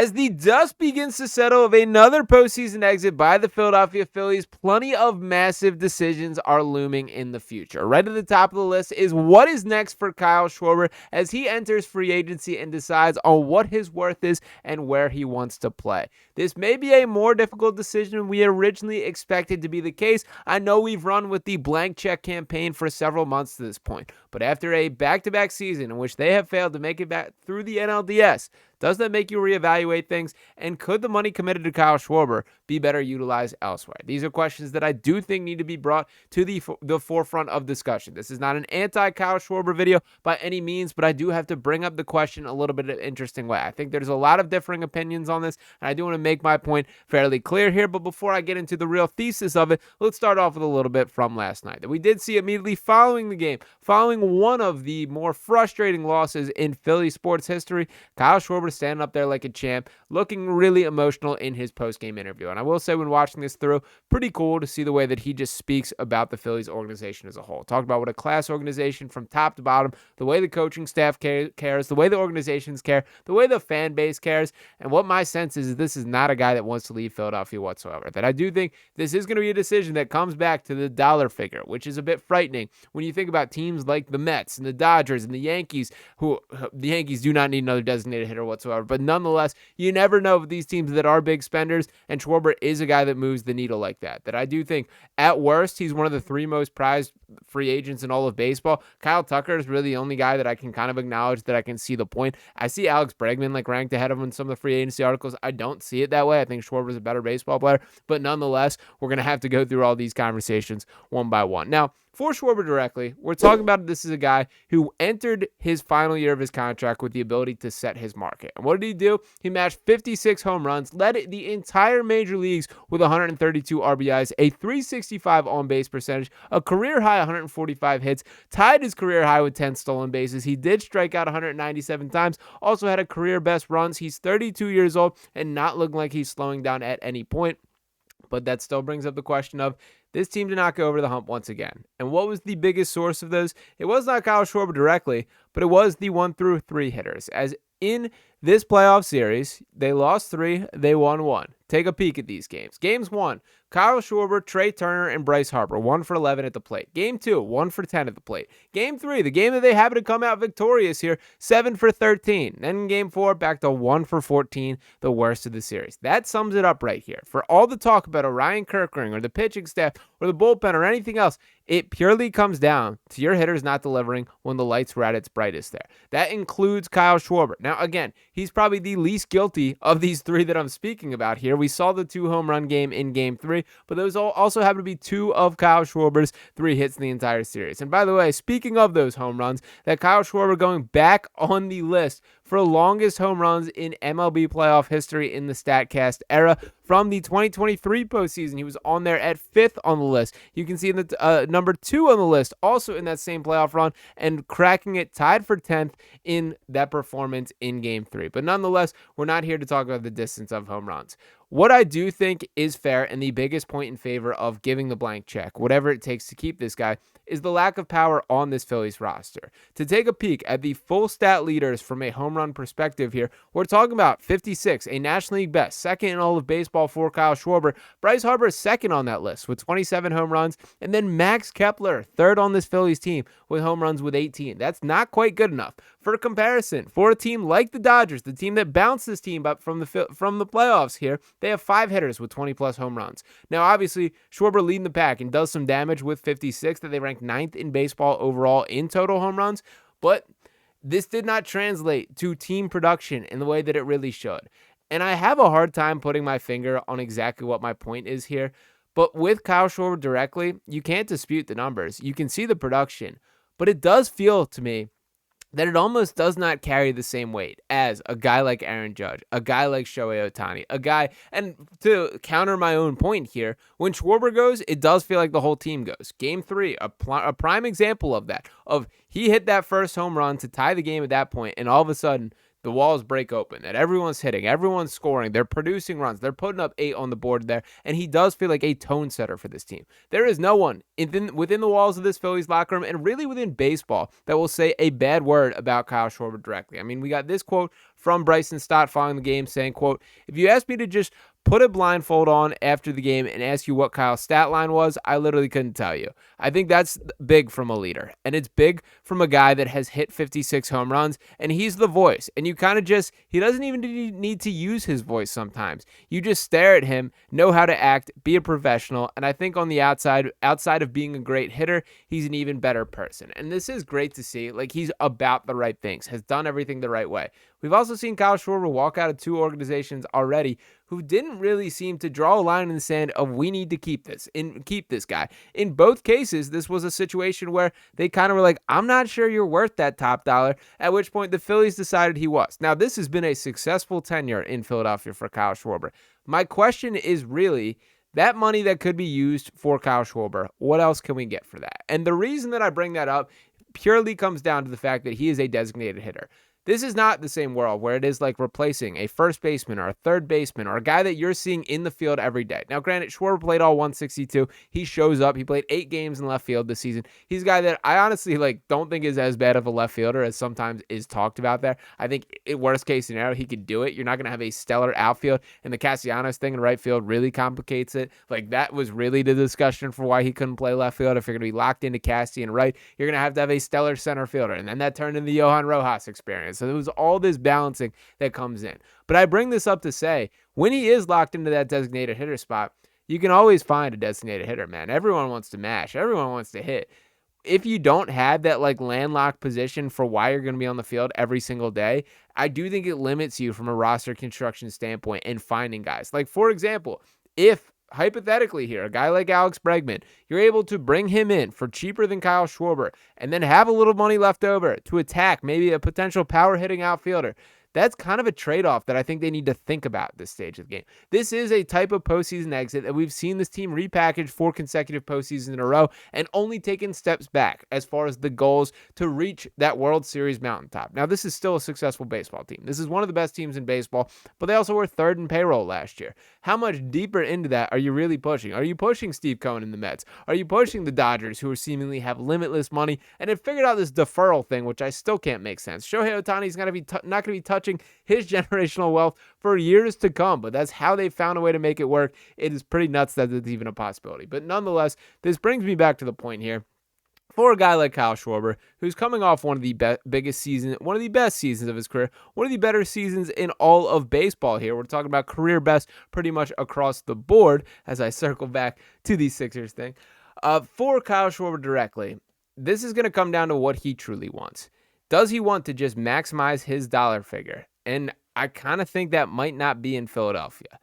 As the dust begins to settle of another postseason exit by the Philadelphia Phillies, plenty of massive decisions are looming in the future. Right at the top of the list is what is next for Kyle Schwarber as he enters free agency and decides on what his worth is and where he wants to play. This may be a more difficult decision than we originally expected to be the case. I know we've run with the blank check campaign for several months to this point, but after a back-to-back season in which they have failed to make it back through the NLDS, does that make you reevaluate things? And could the money committed to Kyle Schwarber be better utilized elsewhere? These are questions that I do think need to be brought to the forefront of discussion. This is not an anti-Kyle Schwarber video by any means, but I do have to bring up the question a little bit of an interesting way. I think there's a lot of differing opinions on this, and I do want to make my point fairly clear here. But before I get into the real thesis of it, let's start off with a little bit from last night that we did see immediately following the game, following one of the more frustrating losses in Philly sports history. Kyle Schwarber standing up there like a champ, looking really emotional in his post-game interview. And I will say, when watching this through, pretty cool to see the way that he just speaks about the Phillies organization as a whole. Talked about what a class organization from top to bottom, the way the coaching staff cares, the way the organizations care, the way the fan base cares. And what my sense is this is not a guy that wants to leave Philadelphia whatsoever. That I do think this is going to be a decision that comes back to the dollar figure, which is a bit frightening when you think about teams like the Mets and the Dodgers and the Yankees, who the Yankees do not need another designated hitter whatsoever. But nonetheless, you never know with these teams that are big spenders, and Schwarber is a guy that moves the needle like that. That I do think, at worst, he's one of the three most prized free agents in all of baseball. Kyle Tucker is really the only guy that I can kind of acknowledge that I can see the point. I see Alex Bregman ranked ahead of him in some of the free agency articles. I don't see it that way. I think Schwarber's a better baseball player, but nonetheless, we're going to have to go through all these conversations one by one. Now, for Schwarber directly, we're talking about this is a guy who entered his final year of his contract with the ability to set his market. And what did he do? He matched 56 home runs, led the entire major leagues with 132 RBIs, a 365 on-base percentage, a career-high 145 hits, tied his career high with 10 stolen bases. He did strike out 197 times, also had a career-best runs. He's 32 years old and not looking like he's slowing down at any point. But that still brings up the question of, this team did not go over the hump once again. And what was the biggest source of those? It was not Kyle Schwarber directly, but it was the 1-3 hitters. As in this playoff series, they lost 3, they won 1. Take a peek at these games. Games 1, Kyle Schwarber, Trey Turner, and Bryce Harper, 1 for 11 at the plate. Game 2, 1 for 10 at the plate. Game 3, the game that they happen to come out victorious here, 7 for 13. Then in Game 4, back to 1 for 14, the worst of the series. That sums it up right here. For all the talk about Orion Kirkring or the pitching staff or the bullpen or anything else, it purely comes down to your hitters not delivering when the lights were at its brightest there. That includes Kyle Schwarber. Now, again, he's probably the least guilty of these 3 that I'm speaking about here. We saw the 2 home run game in Game 3, but those also happen to be 2 of Kyle Schwarber's 3 hits in the entire series. And by the way, speaking of those home runs, that Kyle Schwarber going back on the list for longest home runs in MLB playoff history in the StatCast era. From the 2023 postseason, he was on there at 5th on the list. You can see the number 2 on the list, also in that same playoff run, and cracking it tied for 10th in that performance in Game 3. But nonetheless, we're not here to talk about the distance of home runs. What I do think is fair and the biggest point in favor of giving the blank check, whatever it takes to keep this guy, is the lack of power on this Phillies roster. To take a peek at the full stat leaders from a home run perspective here, we're talking about 56, a National League best, second in all of baseball for Kyle Schwarber. Bryce Harper is second on that list with 27 home runs, and then Max Kepler, third on this Phillies team with home runs with 18. That's not quite good enough. For comparison, for a team like the Dodgers, the team that bounced this team up from the playoffs here, they have 5 hitters with 20-plus home runs. Now, obviously, Schwarber leading the pack and does some damage with 56 that they rank 9th in baseball overall in total home runs, but this did not translate to team production in the way that it really should. And I have a hard time putting my finger on exactly what my point is here, but with Kyle Schwarber directly, you can't dispute the numbers. You can see the production, but it does feel to me that it almost does not carry the same weight as a guy like Aaron Judge, a guy like Shohei Ohtani, a guy, and to counter my own point here, when Schwarber goes, it does feel like the whole team goes. Game 3, a prime example of that, of he hit that first home run to tie the game at that point, and all of a sudden, the walls break open, that everyone's hitting, everyone's scoring, they're producing runs, they're putting up 8 on the board there, and he does feel like a tone setter for this team. There is no one within the walls of this Phillies locker room and really within baseball that will say a bad word about Kyle Schwarber directly. I mean, we got this quote from Bryson Stott following the game saying, quote, "If you asked me to just put a blindfold on after the game and ask you what Kyle's stat line was, I literally couldn't tell you." I think that's big from a leader, and it's big from a guy that has hit 56 home runs, and he's the voice, and you kind of just, he doesn't even need to use his voice sometimes. You just stare at him, know how to act, be a professional, and I think on the outside of being a great hitter, he's an even better person, and this is great to see. Like, he's about the right things, has done everything the right way. We've also seen Kyle Schwarber walk out of 2 organizations already who didn't really seem to draw a line in the sand of, we need to keep this guy. In both cases, this was a situation where they kind of were like, I'm not sure you're worth that top dollar, at which point the Phillies decided he was. Now, this has been a successful tenure in Philadelphia for Kyle Schwarber. My question is really, that money that could be used for Kyle Schwarber, what else can we get for that? And the reason that I bring that up purely comes down to the fact that he is a designated hitter. This is not the same world where it is like replacing a first baseman or a third baseman or a guy that you're seeing in the field every day. Now, granted, Schwarber played all 162. He shows up. He played 8 games in left field this season. He's a guy that I honestly don't think is as bad of a left fielder as sometimes is talked about there. I think worst case scenario, he could do it. You're not going to have a stellar outfield, and the Castellanos thing in right field really complicates it. Like, that was really the discussion for why he couldn't play left field. If you're going to be locked into Cassie and right, you're going to have a stellar center fielder, and then that turned into the Johan Rojas experience. So there was all this balancing that comes in. But I bring this up to say, when he is locked into that designated hitter spot, you can always find a designated hitter, man. Everyone wants to mash. Everyone wants to hit. If you don't have that landlocked position for why you're going to be on the field every single day, I do think it limits you from a roster construction standpoint and finding guys. Like, for example, if hypothetically here, a guy like Alex Bregman, you're able to bring him in for cheaper than Kyle Schwarber and then have a little money left over to attack maybe a potential power hitting outfielder. That's kind of a trade-off that I think they need to think about at this stage of the game. This is a type of postseason exit that we've seen this team repackage 4 consecutive postseasons in a row and only taken steps back as far as the goals to reach that World Series mountaintop. Now, this is still a successful baseball team. This is one of the best teams in baseball, but they also were 3rd in payroll last year. How much deeper into that are you really pushing? Are you pushing Steve Cohen and the Mets? Are you pushing the Dodgers, who are seemingly have limitless money and have figured out this deferral thing, which I still can't make sense? Shohei Ohtani's not going to be touching his generational wealth for years to come, but that's how they found a way to make it work. It is pretty nuts that it's even a possibility. But nonetheless, this brings me back to the point here. For a guy like Kyle Schwarber, who's coming off one of the biggest seasons, one of the best seasons of his career, one of the better seasons in all of baseball here. We're talking about career best pretty much across the board as I circle back to the Sixers thing. For Kyle Schwarber directly, this is going to come down to what he truly wants. Does he want to just maximize his dollar figure? And I kind of think that might not be in Philadelphia.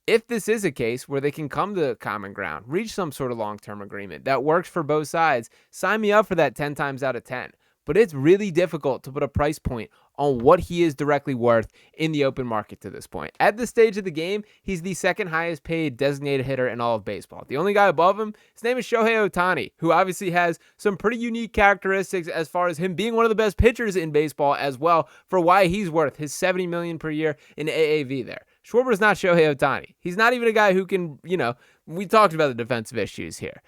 If this is a case where they can come to common ground, reach some sort of long-term agreement that works for both sides, sign me up for that 10 times out of 10. But it's really difficult to put a price point on what he is directly worth in the open market to this point. At this stage of the game, he's the 2nd highest paid designated hitter in all of baseball. The only guy above him, his name is Shohei Ohtani, who obviously has some pretty unique characteristics as far as him being one of the best pitchers in baseball as well, for why he's worth his $70 million per year in AAV there. Schwarber's not Shohei Ohtani. He's not even a guy who can, we talked about the defensive issues here.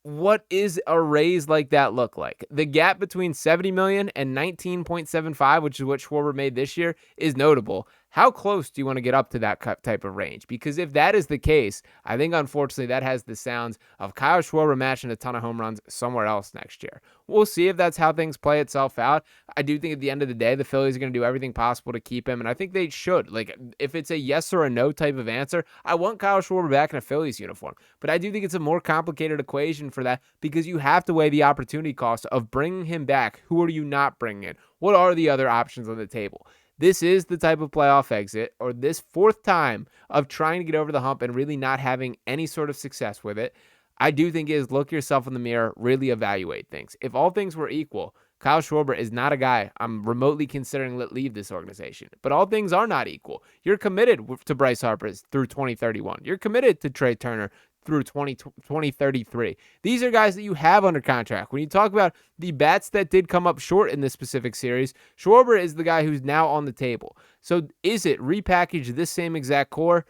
What is a raise like that look like? The gap between $70 million and 19.75, which is what Schwarber made this year, is notable. How close do you want to get up to that type of range? Because if that is the case, I think unfortunately that has the sounds of Kyle Schwarber matching a ton of home runs somewhere else next year. We'll see if that's how things play itself out. I do think at the end of the day, the Phillies are going to do everything possible to keep him, and I think they should. Like, if it's a yes or a no type of answer, I want Kyle Schwarber back in a Phillies uniform. But I do think it's a more complicated equation for that, because you have to weigh the opportunity cost of bringing him back. Who are you not bringing in? What are the other options on the table? This is the type of playoff exit, or this 4th time of trying to get over the hump and really not having any sort of success with it. I do think is look yourself in the mirror, really evaluate things. If all things were equal, Kyle Schwarber is not a guy I'm remotely considering let leave this organization. But all things are not equal. You're committed to Bryce Harper through 2031. You're committed to Trey Turner through 2033. These are guys that you have under contract. When you talk about the bats that did come up short in this specific series, Schwarber is the guy who's now on the table. So is it repackage this same exact core?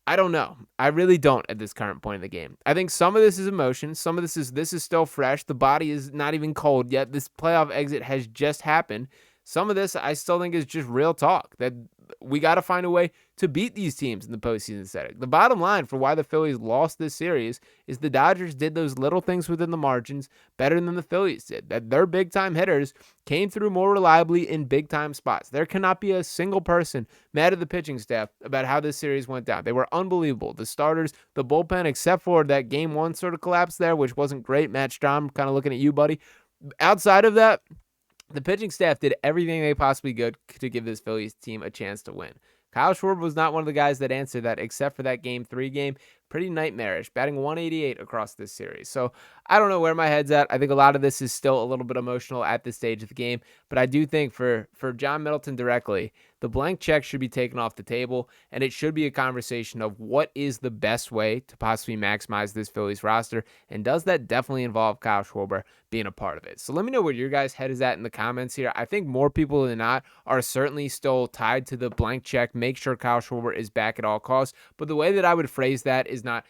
I don't know. I really don't at this current point in the game. I think some of this is emotion. Some of this is still fresh. The body is not even cold yet. This playoff exit has just happened. Some of this I still think is just real talk that we got to find a way to beat these teams in the postseason setting. The bottom line for why the Phillies lost this series is the Dodgers did those little things within the margins better than the Phillies did. That their big-time hitters came through more reliably in big-time spots. There cannot be a single person mad at the pitching staff about how this series went down. They were unbelievable. The starters, the bullpen, except for that game one sort of collapse there, which wasn't great. Matt Strahm, kind of looking at you, buddy. Outside of that, the pitching staff did everything they possibly could to give this Phillies team a chance to win. Kyle Schwarber was not one of the guys that answered that, except for that Game 3 game. Pretty nightmarish, batting 188 across this series. So I don't know where my head's at. I think a lot of this is still a little bit emotional at this stage of the game. But I do think for John Middleton directly, the blank check should be taken off the table, and it should be a conversation of what is the best way to possibly maximize this Phillies roster, and does that definitely involve Kyle Schwarber being a part of it? So let me know where your guys' head is at in the comments here. I think more people than not are certainly still tied to the blank check. Make sure Kyle Schwarber is back at all costs. But the way that I would phrase that is not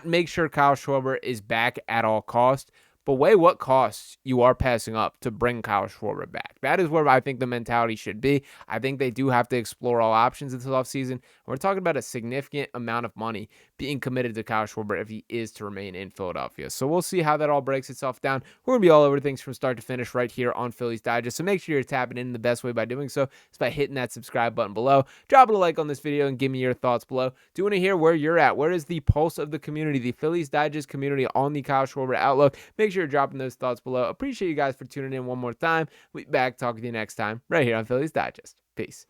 make sure Kyle Schwarber is back at all costs, but weigh what costs you are passing up to bring Kyle Schwarber back. That is where I think the mentality should be. I think they do have to explore all options this offseason. We're talking about a significant amount of money being committed to Kyle Schwarber if he is to remain in Philadelphia. So we'll see how that all breaks itself down. We're going to be all over things from start to finish right here on Phillies Digest. So make sure you're tapping in. The best way by doing so is by hitting that subscribe button below. Dropping a like on this video and give me your thoughts below. Do want to hear where you're at. Where is the pulse of the community, the Phillies Digest community on the Kyle Schwarber outlook? Make sure you're dropping those thoughts below. Appreciate you guys for tuning in one more time. We'll be back talking to you next time right here on Phillies Digest. Peace.